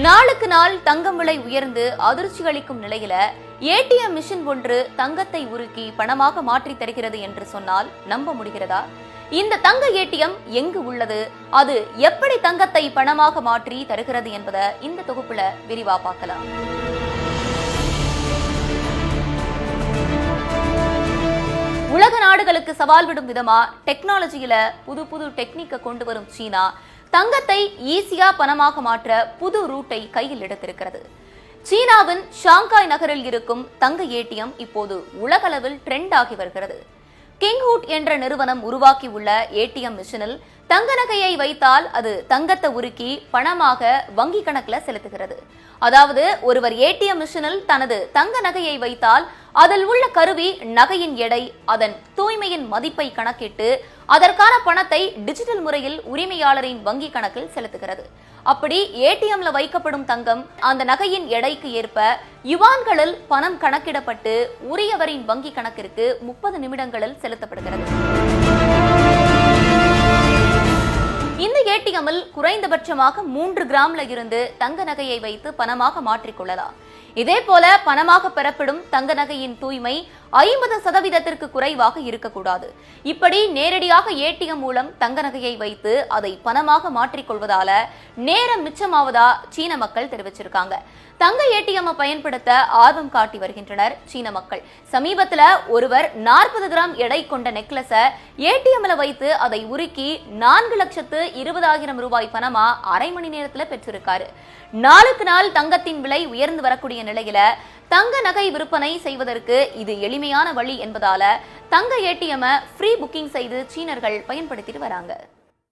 நாளுக்கு நாள் தங்கம் விலை உயர்ந்து அதிர்ச்சி அளிக்கும் நிலையில ஏடிஎம் மிஷின் ஒன்று தங்கத்தை உருக்கி பணமாக மாற்றி தருகிறது என்று சொன்னால் நம்ப முடிகிறதா? இந்த தங்க ஏடிஎம் எங்கு உள்ளது, அது எப்படி தங்கத்தை பணமாக மாற்றி தருகிறது என்பதை இந்த தொகுப்புல விரிவா பார்க்கலாம். உலக நாடுகளுக்கு சவால் விடும் விதமா டெக்னாலஜியில புது டெக்னிக்கை கொண்டு வரும் சீனா தங்கத்தை ஈஸியா பணமாக மாற்ற புது ரூட்டை கையில் எடுத்திருக்கிறது. சீனாவின் ஷாங்காய் நகரில் இருக்கும் தங்க ஏடிஎம் இப்போது உலகளவில் ட்ரெண்ட் ஆகி வருகிறது. கிங்ஹூட் என்ற நிறுவனம் உருவாக்கி உள்ள ஏடிஎம் மிஷினில் தங்க நகையை வைத்தால் அது தங்கத்தை உருக்கி பணமாக வங்கி கணக்குல செலுத்துகிறது. அதாவது ஒருவர் ஏடிஎம் மிஷினில் தனது தங்க நகையை வைத்தால் அதில் உள்ள கருவி நகையின் எடை, அதன் தூய்மையின் மதிப்பை கணக்கிட்டு அதற்கான பணத்தை டிஜிட்டல் முறையில் உரிமையாளரின் வங்கி கணக்கில் செலுத்துகிறது. அப்படி ஏடிஎம்ல வைக்கப்படும் தங்கம் அந்த நகையின் எடைக்கு ஏற்ப யுவான்களில் பணம் கணக்கிடப்பட்டு உரியவரின் வங்கி கணக்கிற்கு 30 நிமிடங்களில் செலுத்தப்படுகிறது. இந்த ஏடிஎம்மில் குறைந்தபட்சமாக 3 கிராம்ல இருந்து தங்க நகையை வைத்து பணமாக மாற்றிக்கொள்ளலாம். இதே போல பணமாக பெறப்படும் தங்க நகையின் தூய்மை 50% குறைவாக இருக்கக்கூடாது. இப்படி நேரடியாக ஏடிஎம் மூலம் தங்க நகையை வைத்து அதை பணமாக மாற்றிக்கொள்வதால நேரம் மிச்சமாவதா சீன மக்கள் தெரிவிச்சிருக்காங்க. தங்க ஏடிஎம் பயன்படுத்த ஆர்வம் காட்டி வருகின்றனர் சீன மக்கள். சமீபத்துல ஒருவர் 40 கிராம் எடை கொண்ட நெக்லஸ ஏடிஎம்ல வைத்து அதை உருக்கி 4,20,000 ரூபாய் பணமா அரை மணி நேரத்துல பெற்றிருக்காரு. நாளுக்கு நாள் தங்கத்தின் விலை உயர்ந்து வரக்கூடிய நிலையில தங்க நகை விற்பனை செய்வதற்கு இது எளிமையான வழி என்பதால தங்க ஏடிஎம் ஃப்ரீ புக்கிங் செய்து சீனர்கள் பயன்படுத்திட்டு வராங்க.